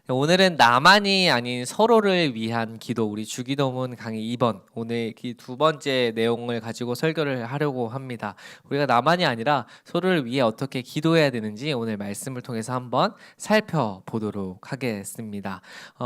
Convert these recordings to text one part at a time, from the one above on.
오늘은 나만이 아닌 서로를 위한 기도, 우리 주기도문 강의 2번, 오늘 이 두 번째 내용을 가지고 설교를 하려고 합니다. 우리가 나만이 아니라 서로를 위해 어떻게 기도해야 되는지 오늘 말씀을 통해서 한번 살펴보도록 하겠습니다.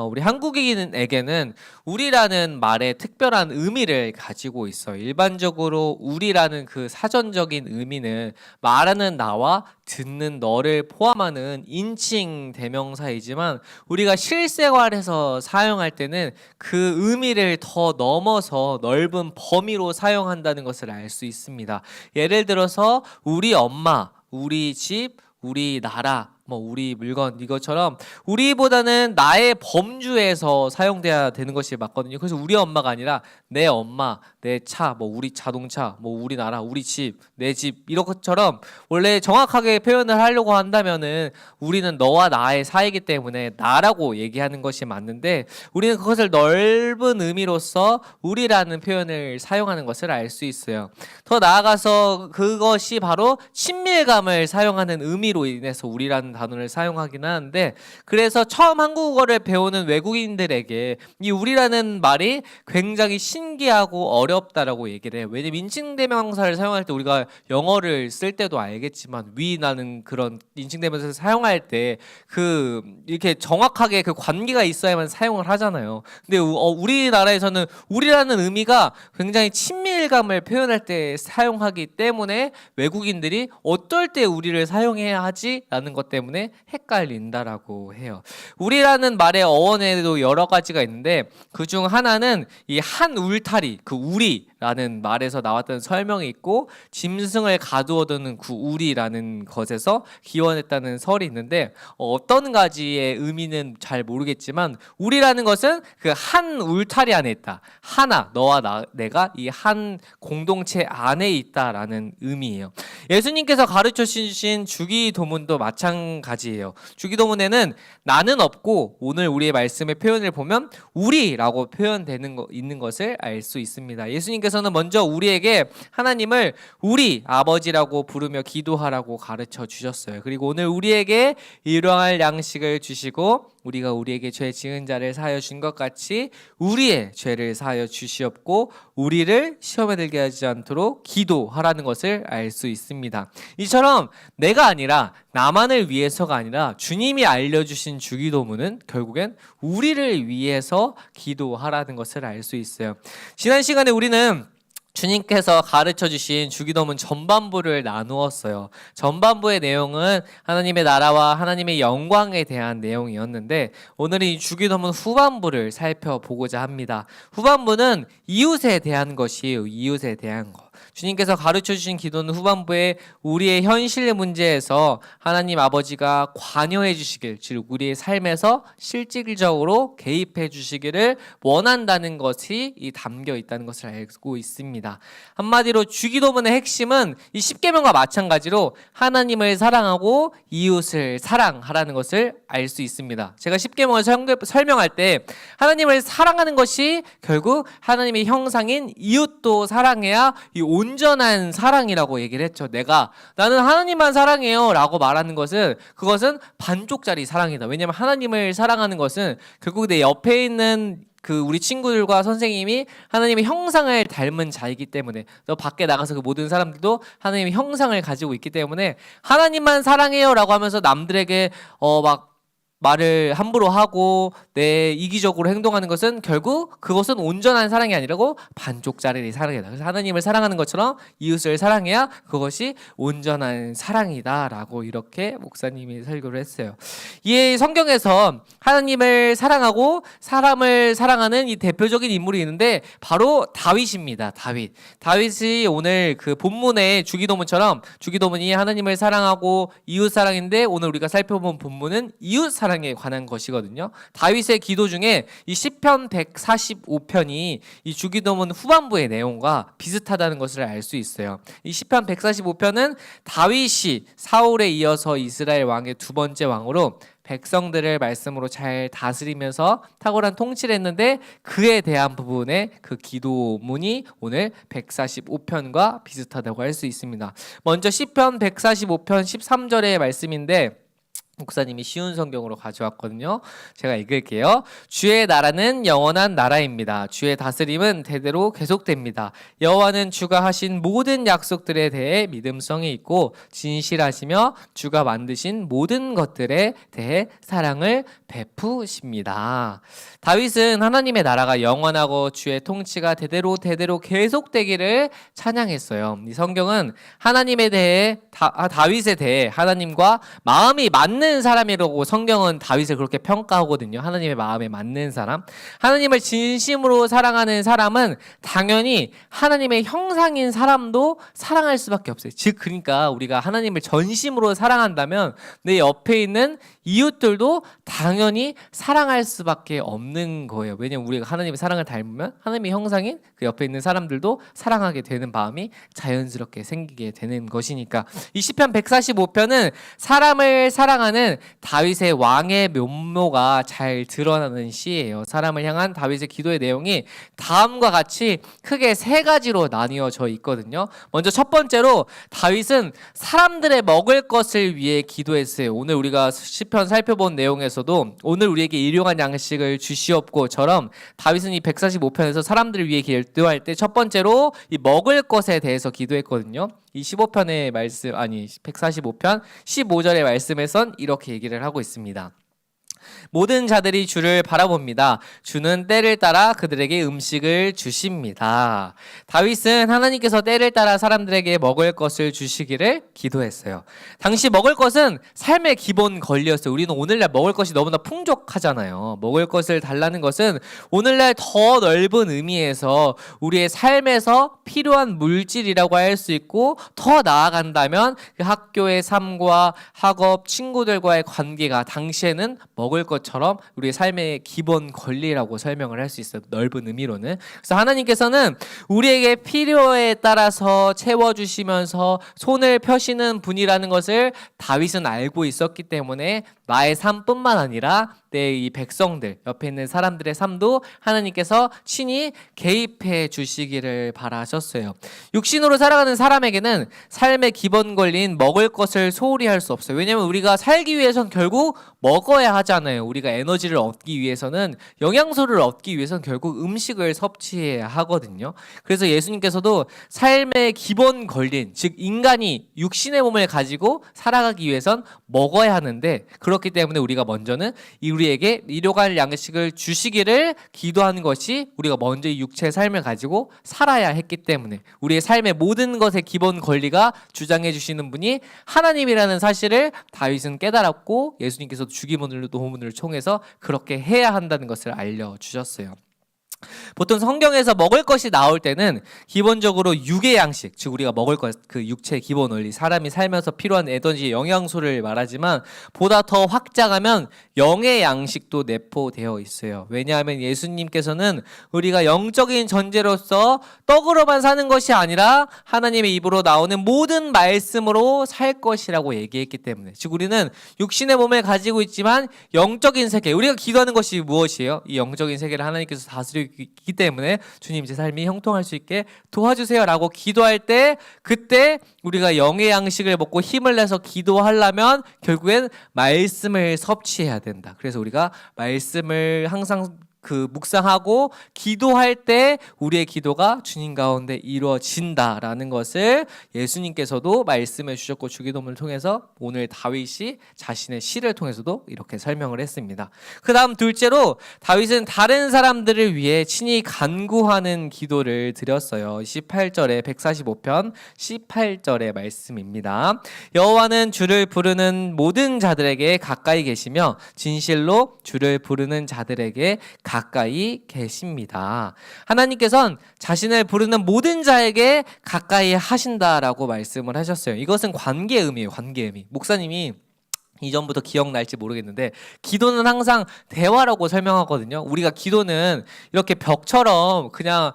우리 한국인에게는 우리라는 말에 특별한 의미를 가지고 있어요. 일반적으로 우리라는 그 사전적인 의미는 말하는 나와 듣는 너를 포함하는 인칭 대명사이지만 우리가 실생활에서 사용할 때는 그 의미를 더 넘어서 넓은 범위로 사용한다는 것을 알 수 있습니다. 예를 들어서 우리 엄마, 우리 집, 우리 나라, 우리 물건, 이것처럼 우리보다는 나의 범주에서 사용돼야 되는 것이 맞거든요. 그래서 우리 엄마가 아니라 내 엄마, 내 차, 우리 자동차, 우리 나라, 우리 집, 내 집, 이런 것처럼 원래 정확하게 표현을 하려고 한다면은 우리는 너와 나의 사이기 때문에 나라고 얘기하는 것이 맞는데 우리는 그것을 넓은 의미로서 우리라는 표현을 사용하는 것을 알 수 있어요. 더 나아가서 그것이 바로 친밀감을 사용하는 의미로 인해서 우리라는 단어를 사용하긴 하는데, 그래서 처음 한국어를 배우는 외국인들에게 이 우리라는 말이 굉장히 신기하고 어렵다라고 얘기를 해요. 왜냐면 인칭대명사를 사용할 때 우리가 영어를 쓸 때도 알겠지만 위라는 그런 인칭대명사를 사용할 때 그 이렇게 정확하게 그 관계가 있어야만 사용을 하잖아요. 근데 우리나라에서는 우리라는 의미가 굉장히 친밀감을 표현할 때 사용하기 때문에 외국인들이 어떨 때 우리를 사용해야 하지라는 것 때문에 헷갈린다라고 해요. 우리라는 말의 어원에도 여러 가지가 있는데 그중 하나는 이 한 울타리, 그 우리라는 말에서 나왔던 설명이 있고 짐승을 가두어두는 그 우리라는 것에서 기원했다는 설이 있는데 어떤 가지의 의미는 잘 모르겠지만 우리라는 것은 그 한 울타리 안에 있다. 하나, 너와 내가 이 한 공동체 안에 있다라는 의미예요. 예수님께서 가르쳐 주신 주기도문도 마찬가지예요. 주기도문에는 나는 없고 오늘 우리의 말씀의 표현을 보면 우리라고 표현되는 있는 것을 알 수 있습니다. 예수님께서는 먼저 우리에게 하나님을 우리 아버지라고 부르며 기도하라고 가르쳐 주셨어요. 그리고 오늘 우리에게 일용할 양식을 주시고 우리가 우리에게 죄 지은 자를 사하여 준 것 같이 우리의 죄를 사하여 주시옵고 우리를 시험에 들게 하지 않도록 기도하라는 것을 알 수 있습니다. 이처럼 내가 아니라 나만을 위해서가 아니라 주님이 알려주신 주기도문은 결국엔 우리를 위해서 기도하라는 것을 알 수 있어요. 지난 시간에 우리는 주님께서 가르쳐 주신 주기도문 전반부를 나누었어요. 전반부의 내용은 하나님의 나라와 하나님의 영광에 대한 내용이었는데 오늘은 이 주기도문 후반부를 살펴보고자 합니다. 후반부는 이웃에 대한 것이에요. 이웃에 대한 것. 주님께서 가르쳐 주신 기도는 후반부에 우리의 현실 문제에서 하나님 아버지가 관여해 주시길, 즉 우리의 삶에서 실질적으로 개입해 주시기를 원한다는 것이 담겨 있다는 것을 알고 있습니다. 한마디로 주기도문의 핵심은 이 십계명과 마찬가지로 하나님을 사랑하고 이웃을 사랑하라는 것을 알 수 있습니다. 제가 십계명을 설명할 때 하나님을 사랑하는 것이 결국 하나님의 형상인 이웃도 사랑해야 이 온전한 사랑이라고 얘기를 했죠. 나는 하나님만 사랑해요 라고 말하는 것은 그것은 반쪽짜리 사랑이다. 왜냐하면 하나님을 사랑하는 것은 결국 내 옆에 있는 그 우리 친구들과 선생님이 하나님의 형상을 닮은 자이기 때문에 또 밖에 나가서 그 모든 사람들도 하나님의 형상을 가지고 있기 때문에 하나님만 사랑해요 라고 하면서 남들에게 막 말을 함부로 하고 내 이기적으로 행동하는 것은 결국 그것은 온전한 사랑이 아니라고 반쪽짜리 사랑이다. 그래서 하나님을 사랑하는 것처럼 이웃을 사랑해야 그것이 온전한 사랑이다라고 이렇게 목사님이 설교를 했어요. 이 성경에서 하나님을 사랑하고 사람을 사랑하는 이 대표적인 인물이 있는데 바로 다윗입니다. 다윗이 오늘 그 본문의 주기도문처럼 주기도문이 하나님을 사랑하고 이웃 사랑인데 오늘 우리가 살펴본 본문은 이웃 사랑에 관한 것이거든요. 다윗의 기도 중에 이 시편 145편이 이 주기도문 후반부의 내용과 비슷하다는 것을 알 수 있어요. 이 시편 145편은 다윗이 사울에 이어서 이스라엘 왕의 두 번째 왕으로 백성들을 말씀으로 잘 다스리면서 탁월한 통치를 했는데 그에 대한 부분의 그 기도문이 오늘 145편과 비슷하다고 할 수 있습니다. 먼저 시편 145편 13절의 말씀인데 목사님이 쉬운 성경으로 가져왔거든요. 제가 읽을게요. 주의 나라는 영원한 나라입니다. 주의 다스림은 대대로 계속됩니다. 여호와는 주가 하신 모든 약속들에 대해 믿음성이 있고 진실하시며 주가 만드신 모든 것들에 대해 사랑을 베푸십니다. 다윗은 하나님의 나라가 영원하고 주의 통치가 대대로 계속되기를 찬양했어요. 이 성경은 하나님에 대해 다윗에 대해 하나님과 마음이 맞는 사람이라고 성경은 다윗을 그렇게 평가하거든요. 하나님의 마음에 맞는 사람, 하나님을 진심으로 사랑하는 사람은 당연히 하나님의 형상인 사람도 사랑할 수밖에 없어요. 즉 그러니까 우리가 하나님을 전심으로 사랑한다면 내 옆에 있는 이웃들도 당연히 사랑할 수밖에 없는 거예요. 왜냐면 우리가 하나님의 사랑을 닮으면 하나님의 형상인 그 옆에 있는 사람들도 사랑하게 되는 마음이 자연스럽게 생기게 되는 것이니까. 이 시편 145편은 사람을 사랑하는 다윗의 왕의 면모가 잘 드러나는 시예요. 사람을 향한 다윗의 기도의 내용이 다음과 같이 크게 세 가지로 나뉘어져 있거든요. 먼저 첫 번째로 다윗은 사람들의 먹을 것을 위해 기도했어요. 오늘 우리가 시편 살펴본 내용에서도 오늘 우리에게 일용할 양식을 주시옵고처럼 다윗은 이 145편에서 사람들을 위해 기도할 때 첫 번째로 이 먹을 것에 대해서 기도했거든요. 이 15편의 말씀, 아니 145편 15절의 말씀에선 이렇게 얘기를 하고 있습니다. 모든 자들이 주를 바라봅니다. 주는 때를 따라 그들에게 음식을 주십니다. 다윗은 하나님께서 때를 따라 사람들에게 먹을 것을 주시기를 기도했어요. 당시 먹을 것은 삶의 기본 권리였어요. 우리는 오늘날 먹을 것이 너무나 풍족하잖아요. 먹을 것을 달라는 것은 오늘날 더 넓은 의미에서 우리의 삶에서 필요한 물질이라고 할 수 있고, 더 나아간다면 그 학교의 삶과 학업, 친구들과의 관계가 당시에는 먹을 것처럼 우리의 삶의 기본 권리라고 설명을 할 수 있어요. 넓은 의미로는. 그래서 하나님께서는 우리에게 필요에 따라서 채워주시면서 손을 펴시는 분이라는 것을 다윗은 알고 있었기 때문에 나의 삶뿐만 아니라 내 이 백성들, 옆에 있는 사람들의 삶도 하나님께서 친히 개입해 주시기를 바라셨어요. 육신으로 살아가는 사람에게는 삶의 기본 권리인 먹을 것을 소홀히 할 수 없어요. 왜냐하면 우리가 살기 위해서는 결국 먹어야 하잖아요. 우리가 에너지를 얻기 위해서는, 영양소를 얻기 위해서는 결국 음식을 섭취해야 하거든요. 그래서 예수님께서도 삶의 기본 권리인, 즉 인간이 육신의 몸을 가지고 살아가기 위해선 먹어야 하는데, 그렇기 때문에 우리가 먼저는 우리에게 일용할 양식을 주시기를 기도하는 것이, 우리가 먼저 이 육체의 삶을 가지고 살아야 했기 때문에 우리의 삶의 모든 것의 기본 권리가 주장해 주시는 분이 하나님이라는 사실을 다윗은 깨달았고, 예수님께서도 주기문을 도문을 통해서 그렇게 해야 한다는 것을 알려주셨어요. 보통 성경에서 먹을 것이 나올 때는 기본적으로 육의 양식, 즉 우리가 먹을 것, 그 육체의 기본 원리, 사람이 살면서 필요한 에너지, 영양소를 말하지만 보다 더 확장하면 영의 양식도 내포되어 있어요. 왜냐하면 예수님께서는 우리가 영적인 존재로서 떡으로만 사는 것이 아니라 하나님의 입으로 나오는 모든 말씀으로 살 것이라고 얘기했기 때문에, 즉 우리는 육신의 몸을 가지고 있지만 영적인 세계, 우리가 기도하는 것이 무엇이에요? 이 영적인 세계를 하나님께서 다스리고 있기 때문에 주님 제 삶이 형통할 수 있게 도와주세요 라고 기도할 때, 그때 우리가 영의 양식을 먹고 힘을 내서 기도하려면 결국엔 말씀을 섭취해야 된다. 그래서 우리가 말씀을 항상 묵상하고 기도할 때 우리의 기도가 주님 가운데 이루어진다라는 것을 예수님께서도 말씀해 주셨고, 주기도문을 통해서 오늘 다윗이 자신의 시를 통해서도 이렇게 설명을 했습니다. 그 다음 둘째로 다윗은 다른 사람들을 위해 친히 간구하는 기도를 드렸어요. 18절에 145편 18절의 말씀입니다. 여호와는 주를 부르는 모든 자들에게 가까이 계시며 진실로 주를 부르는 자들에게 가까이 계십니다. 하나님께서는 자신을 부르는 모든 자에게 가까이 하신다라고 말씀을 하셨어요. 이것은 관계의 의미예요. 관계의 의미. 목사님이 이전부터 기억날지 모르겠는데 기도는 항상 대화라고 설명하거든요. 우리가 기도는 이렇게 벽처럼 그냥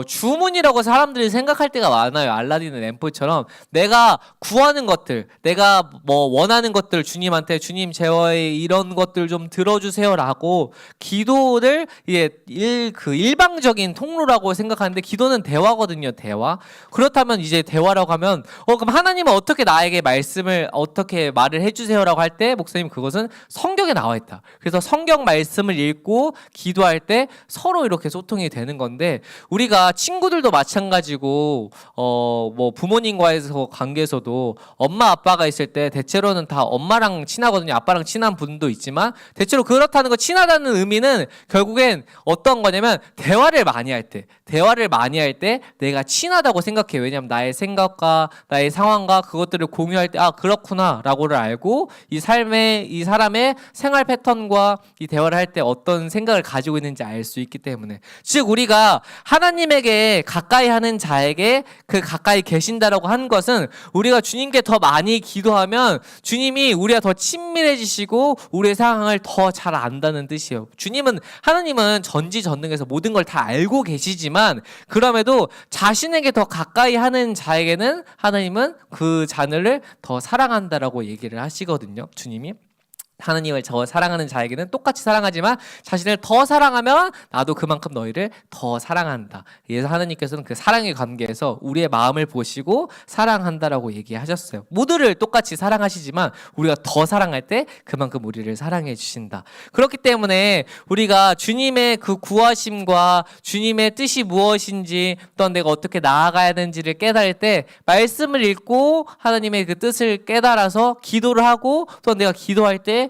주문이라고 사람들이 생각할 때가 많아요. 알라딘의 램프처럼 내가 구하는 것들, 내가 뭐 원하는 것들 주님한테, 주님 제어의 이런 것들 좀 들어주세요라고 기도를 일방적인 통로라고 생각하는데, 기도는 대화거든요. 대화. 그렇다면 이제 대화라고 하면 그럼 하나님은 어떻게 나에게 말씀을 어떻게 말을 해주세요라고 할 때 목사님 그것은 성경에 나와 있다. 그래서 성경 말씀을 읽고 기도할 때 서로 이렇게 소통이 되는 건데 우리가 친구들도 마찬가지고 뭐 부모님과에서 관계에서도 엄마 아빠가 있을 때 대체로는 다 엄마랑 친하거든요. 아빠랑 친한 분도 있지만 대체로 그렇다는 거 친하다는 의미는 결국엔 어떤 거냐면 대화를 많이 할 때 내가 친하다고 생각해요. 왜냐하면 나의 생각과 나의 상황과 그것들을 공유할 때 아 그렇구나 라고를 알고 이 사람의 생활 패턴과 이 대화를 할 때 어떤 생각을 가지고 있는지 알 수 있기 때문에 즉 우리가 하나님에게 가까이 하는 자에게 그 가까이 계신다라고 한 것은 우리가 주님께 더 많이 기도하면 주님이 우리가 더 친밀해지시고 우리의 상황을 더 잘 안다는 뜻이에요. 하나님은 전지전능해서 모든 걸 다 알고 계시지만 그럼에도 자신에게 더 가까이 하는 자에게는 하나님은 그 자녀를 더 사랑한다라고 얘기를 하시거든요. 주님이 하나님을 저 사랑하는 자에게는 똑같이 사랑하지만 자신을 더 사랑하면 나도 그만큼 너희를 더 사랑한다. 그래서 하나님께서는 그 사랑의 관계에서 우리의 마음을 보시고 사랑한다라고 얘기하셨어요. 모두를 똑같이 사랑하시지만 우리가 더 사랑할 때 그만큼 우리를 사랑해 주신다. 그렇기 때문에 우리가 주님의 그 구하심과 주님의 뜻이 무엇인지 또 내가 어떻게 나아가야 되는지를 깨달을 때 말씀을 읽고 하나님의 그 뜻을 깨달아서 기도를 하고 또 내가 기도할 때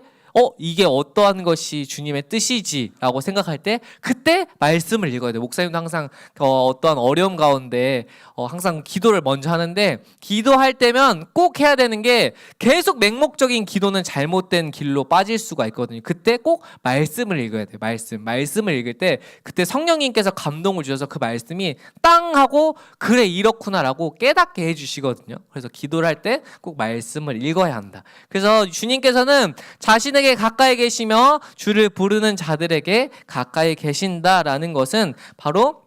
이게 어떠한 것이 주님의 뜻이지라고 생각할 때 그때 말씀을 읽어야 돼요. 목사님도 항상 어떠한 어려움 가운데 항상 기도를 먼저 하는데 기도할 때면 꼭 해야 되는 게 계속 맹목적인 기도는 잘못된 길로 빠질 수가 있거든요. 그때 꼭 말씀을 읽어야 돼요. 말씀을 읽을 때 그때 성령님께서 감동을 주셔서 그 말씀이 땅 하고 그래 이렇구나라고 깨닫게 해주시거든요. 그래서 기도를 할 때 꼭 말씀을 읽어야 한다. 그래서 주님께서는 자신에게 가까이 계시며 주를 부르는 자들에게 가까이 계신다라는 것은 바로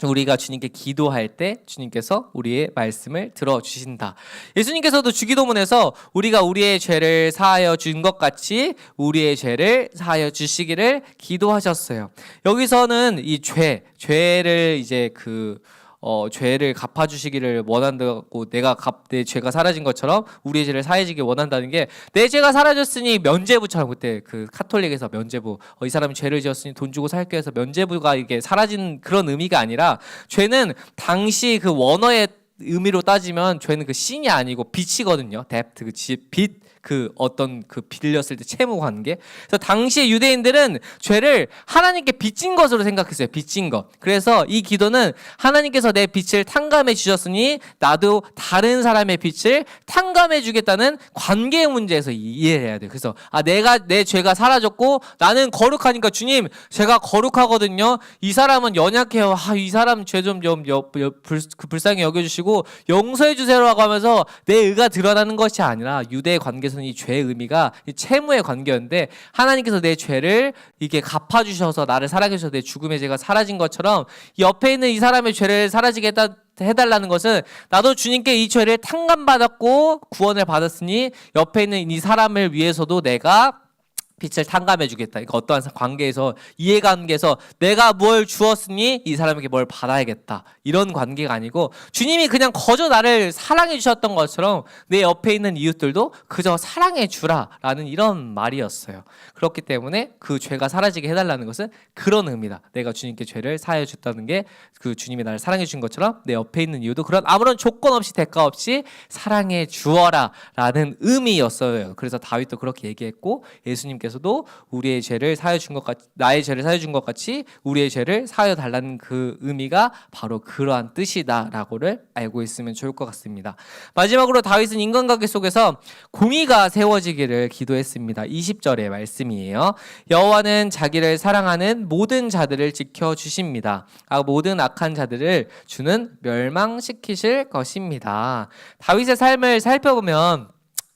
우리가 주님께 기도할 때 주님께서 우리의 말씀을 들어주신다. 예수님께서도 주기도문에서 우리가 우리의 죄를 사하여 준 것 같이 우리의 죄를 사하여 주시기를 기도하셨어요. 여기서는 이 죄를 이제 죄를 갚아주시기를 원한다고 내 죄가 사라진 것처럼 우리의 죄를 사해지길 원한다는 게 내 죄가 사라졌으니 면죄부처럼 그때 그 카톨릭에서 면죄부 이 사람이 죄를 지었으니 돈 주고 살게 해서 면죄부가 이게 사라진 그런 의미가 아니라 죄는 당시 그 원어의 의미로 따지면 죄는 그 신이 아니고 빚이거든요. 데프트 빚 어떤 빌렸을 때 채무 관계. 그래서 당시의 유대인들은 죄를 하나님께 빚진 것으로 생각했어요. 빚진 것. 그래서 이 기도는 하나님께서 내 빚을 탕감해 주셨으니 나도 다른 사람의 빚을 탕감해 주겠다는 관계의 문제에서 이해해야 돼요. 그래서 내 죄가 사라졌고 나는 거룩하니까 주님 제가 거룩하거든요. 이 사람은 연약해요. 이 사람 죄 좀 불쌍히 여겨주시고 용서해 주세요라고 하면서 내 의가 드러나는 것이 아니라 유대의 관계 이 죄의 의미가 채무의 관계였는데 하나님께서 내 죄를 이게 갚아주셔서 나를 사랑해 주셔서 내 죽음의 죄가 사라진 것처럼 옆에 있는 이 사람의 죄를 사라지게 해달라는 것은 나도 주님께 이 죄를 탕감받았고 구원을 받았으니 옆에 있는 이 사람을 위해서도 내가 빚을 탕감해 주겠다. 그러니까 어떠한 관계에서 이해관계에서 내가 뭘 주었으니 이 사람에게 뭘 받아야겠다. 이런 관계가 아니고 주님이 그냥 거저 나를 사랑해 주셨던 것처럼 내 옆에 있는 이웃들도 그저 사랑해 주라라는 이런 말이었어요. 그렇기 때문에 그 죄가 사라지게 해달라는 것은 그런 의미다. 내가 주님께 죄를 사하여 줬다는 게 그 주님이 나를 사랑해 주신 것처럼 내 옆에 있는 이웃도 그런 아무런 조건 없이 대가 없이 사랑해 주어라라는 의미였어요. 그래서 다윗도 그렇게 얘기했고 예수님께서도 우리의 죄를 사하여 준 것 같이 나의 죄를 사하여 준 것 같이 우리의 죄를 사하여 달라는 그 의미가 바로 그러한 뜻이다라고를 알고 있으면 좋을 것 같습니다. 마지막으로 다윗은 인간관계 속에서 공의가 세워지기를 기도했습니다. 20절의 말씀이에요. 여호와는 자기를 사랑하는 모든 자들을 지켜주십니다. 모든 악한 자들을 주는 멸망시키실 것입니다. 다윗의 삶을 살펴보면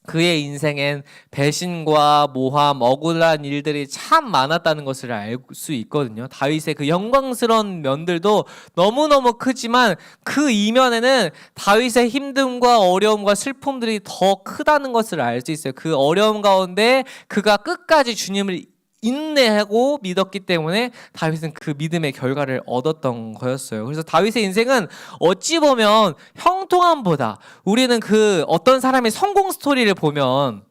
그의 인생엔 배신과 모함, 억울한 일들이 참 많았다는 것을 알 수 있거든요. 다윗의 그 영광스러운 면들도 너무너무 크지만 그 이면에는 다윗의 힘듦과 어려움과 슬픔들이 더 크다는 것을 알 수 있어요. 그 어려움 가운데 그가 끝까지 주님을 인내하고 믿었기 때문에 다윗은 그 믿음의 결과를 얻었던 거였어요. 그래서 다윗의 인생은 어찌 보면 형통함보다 우리는 그 어떤 사람의 성공 스토리를 보면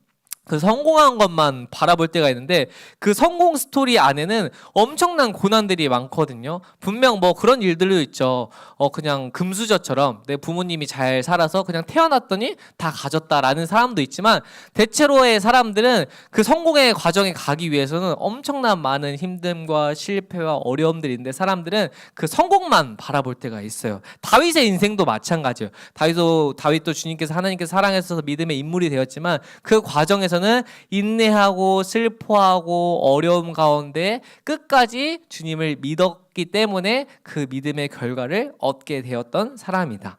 그 성공한 것만 바라볼 때가 있는데 그 성공 스토리 안에는 엄청난 고난들이 많거든요. 분명 뭐 그런 일들도 있죠. 그냥 금수저처럼 내 부모님이 잘 살아서 그냥 태어났더니 다 가졌다라는 사람도 있지만, 대체로의 사람들은 그 성공의 과정에 가기 위해서는 엄청난 많은 힘듦과 실패와 어려움들이 있는데, 사람들은 그 성공만 바라볼 때가 있어요. 다윗의 인생도 마찬가지예요. 다윗도 주님께서, 하나님께서 사랑하셔서 믿음의 인물이 되었지만 그 과정에서는 인내하고 슬퍼하고 어려움 가운데 끝까지 주님을 믿었기 때문에 그 믿음의 결과를 얻게 되었던 사람이다.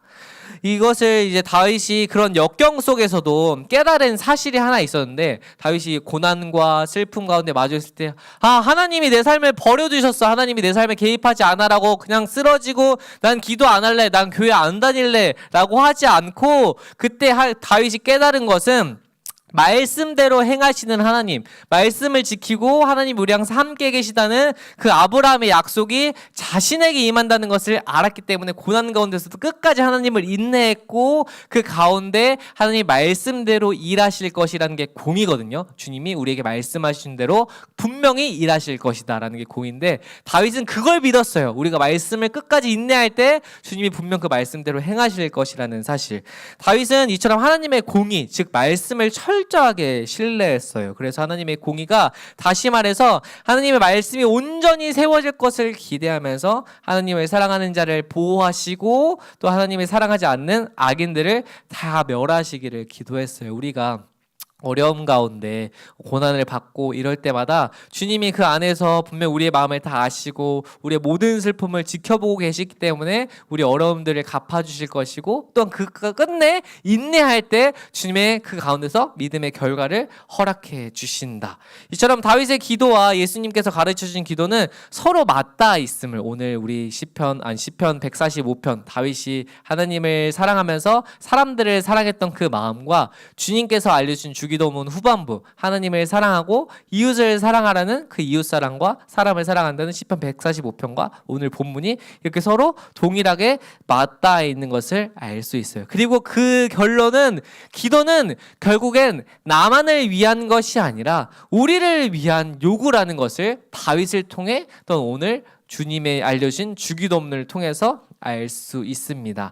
이것을 이제 다윗이 그런 역경 속에서도 깨달은 사실이 하나 있었는데, 다윗이 고난과 슬픔 가운데 마주했을 때 하나님이 내 삶을 버려두셨어, 하나님이 내 삶에 개입하지 않아라고 그냥 쓰러지고 난 기도 안 할래, 난 교회 안 다닐래 라고 하지 않고, 그때 다윗이 깨달은 것은 말씀대로 행하시는 하나님, 말씀을 지키고 하나님 우리랑 함께 계시다는 그 아브라함의 약속이 자신에게 임한다는 것을 알았기 때문에 고난 가운데서도 끝까지 하나님을 인내했고, 그 가운데 하나님 말씀대로 일하실 것이라는 게 공이거든요. 주님이 우리에게 말씀하신 대로 분명히 일하실 것이다 라는 게 공인데, 다윗은 그걸 믿었어요. 우리가 말씀을 끝까지 인내할 때 주님이 분명 그 말씀대로 행하실 것이라는 사실. 다윗은 이처럼 하나님의 공의, 즉 말씀을 철저하게 신뢰했어요. 그래서 하나님의 공의가, 다시 말해서 하나님의 말씀이 온전히 세워질 것을 기대하면서 하나님을 사랑하는 자를 보호하시고 또 하나님을 사랑하지 않는 악인들을 다 멸하시기를 기도했어요. 우리가 어려움 가운데 고난을 받고 이럴 때마다 주님이 그 안에서 분명 우리의 마음을 다 아시고 우리의 모든 슬픔을 지켜보고 계시기 때문에 우리 어려움들을 갚아주실 것이고, 또한 그 끝내 인내할 때 주님의 그 가운데서 믿음의 결과를 허락해 주신다. 이처럼 다윗의 기도와 예수님께서 가르쳐주신 기도는 서로 맞닿아 있음을, 오늘 우리 시편 145편 다윗이 하나님을 사랑하면서 사람들을 사랑했던 그 마음과 주님께서 알려주신 주기도문 후반부, 하나님을 사랑하고 이웃을 사랑하라는 그 이웃사랑과 사람을 사랑한다는 시편 145편과 오늘 본문이 이렇게 서로 동일하게 맞닿아 있는 것을 알 수 있어요. 그리고 그 결론은, 기도는 결국엔 나만을 위한 것이 아니라 우리를 위한 요구라는 것을 다윗을 통해 또 오늘 주님의 알려주신 주기도문을 통해서 알 수 있습니다.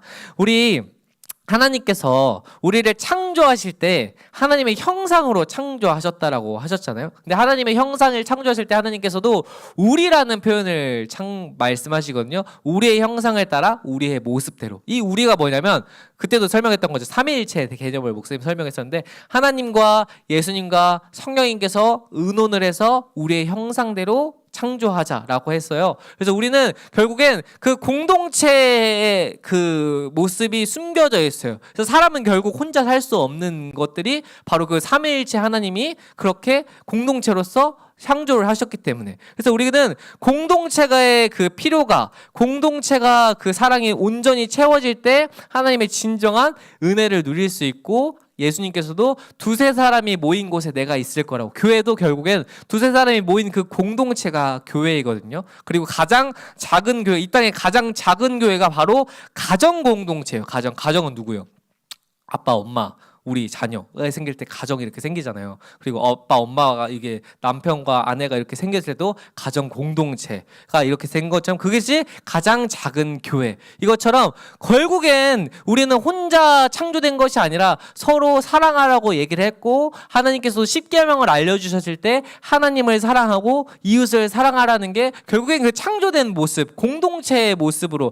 하나님께서 우리를 창조하실 때 하나님의 형상으로 창조하셨다라고 하셨잖아요. 근데 하나님의 형상을 창조하실 때 하나님께서도 우리라는 표현을 말씀하시거든요. 우리의 형상을 따라 우리의 모습대로. 이 우리가 뭐냐면, 그때도 설명했던 거죠. 삼위일체 개념을 목사님 설명했었는데, 하나님과 예수님과 성령님께서 의논을 해서 우리의 형상대로 창조하자라고 했어요. 그래서 우리는 결국엔 그 공동체의 그 모습이 숨겨져 있어요. 그래서 사람은 결국 혼자 살 수 없는 것들이 바로 그 삼위일체 하나님이 그렇게 공동체로서 창조를 하셨기 때문에. 그래서 우리는 공동체가의 그 필요가, 공동체가 그 사랑이 온전히 채워질 때 하나님의 진정한 은혜를 누릴 수 있고, 예수님께서도 두세 사람이 모인 곳에 내가 있을 거라고, 교회도 결국엔 두세 사람이 모인 그 공동체가 교회이거든요. 그리고 가장 작은 교회, 이 땅의 가장 작은 교회가 바로 가정 공동체예요. 가정은 누구예요? 아빠, 엄마, 우리 자녀가 생길 때 가정이 이렇게 생기잖아요. 그리고 아빠, 엄마가, 이게 남편과 아내가 이렇게 생겼을 때도 가정 공동체가 이렇게 생 것처럼, 그것이 가장 작은 교회. 이것처럼 결국엔 우리는 혼자 창조된 것이 아니라 서로 사랑하라고 얘기를 했고, 하나님께서 십계명을 알려주셨을 때 하나님을 사랑하고 이웃을 사랑하라는 게 결국엔 그 창조된 모습, 공동체의 모습으로,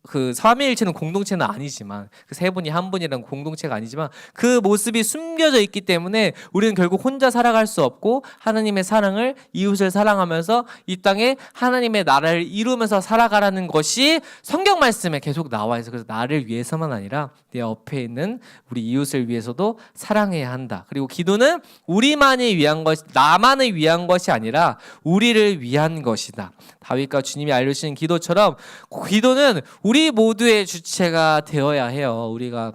그 삼위일체는 공동체는 아니지만, 그 세 분이 한 분이라는 공동체가 아니지만 그 모습이 숨겨져 있기 때문에 우리는 결국 혼자 살아갈 수 없고, 하나님의 사랑을, 이웃을 사랑하면서 이 땅에 하나님의 나라를 이루면서 살아가라는 것이 성경 말씀에 계속 나와 있어요. 그래서 나를 위해서만 아니라 내 옆에 있는 우리 이웃을 위해서도 사랑해야 한다. 그리고 기도는 우리만을 위한 것, 나만을 위한 것이 아니라 우리를 위한 것이다. 다윗과 주님이 알려주신 기도처럼 기도는 우리 모두의 주체가 되어야 해요. 우리가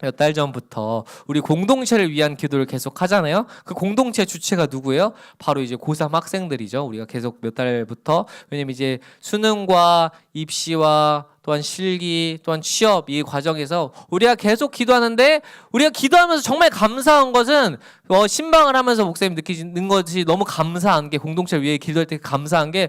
몇 달 전부터 우리 공동체를 위한 기도를 계속 하잖아요. 그 공동체 주체가 누구예요? 바로 이제 고3 학생들이죠. 우리가 계속 몇 달부터, 왜냐면 이제 수능과 입시와 또한 실기, 또한 취업, 이 과정에서 우리가 계속 기도하는데, 우리가 기도하면서 정말 감사한 것은 신방을 하면서 목사님 느끼는 것이 너무 감사한 게, 공동체 위해 기도할 때 감사한 게,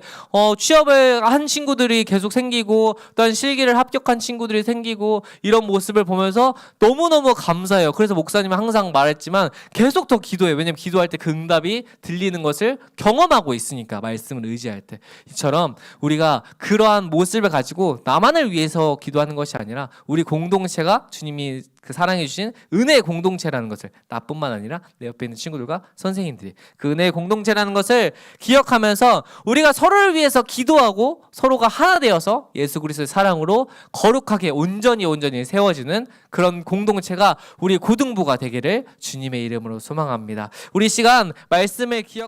취업을 한 친구들이 계속 생기고 또한 실기를 합격한 친구들이 생기고 이런 모습을 보면서 너무너무 감사해요. 그래서 목사님은 항상 말했지만 계속 더 기도해요. 왜냐면 기도할 때 그 응답이 들리는 것을 경험하고 있으니까, 말씀을 의지할 때. 이처럼 우리가 그러한 모습을 가지고 나만을 위해서 기도하는 것이 아니라 우리 공동체가 주님이 그 사랑해 주신 은혜의 공동체라는 것을, 나뿐만 아니라 내 옆에 있는 친구들과 선생님들이 그 은혜의 공동체라는 것을 기억하면서 우리가 서로를 위해서 기도하고 서로가 하나 되어서 예수 그리스도의 사랑으로 거룩하게 온전히 세워지는 그런 공동체가 우리 고등부가 되기를 주님의 이름으로 소망합니다. 우리 시간 말씀을 기억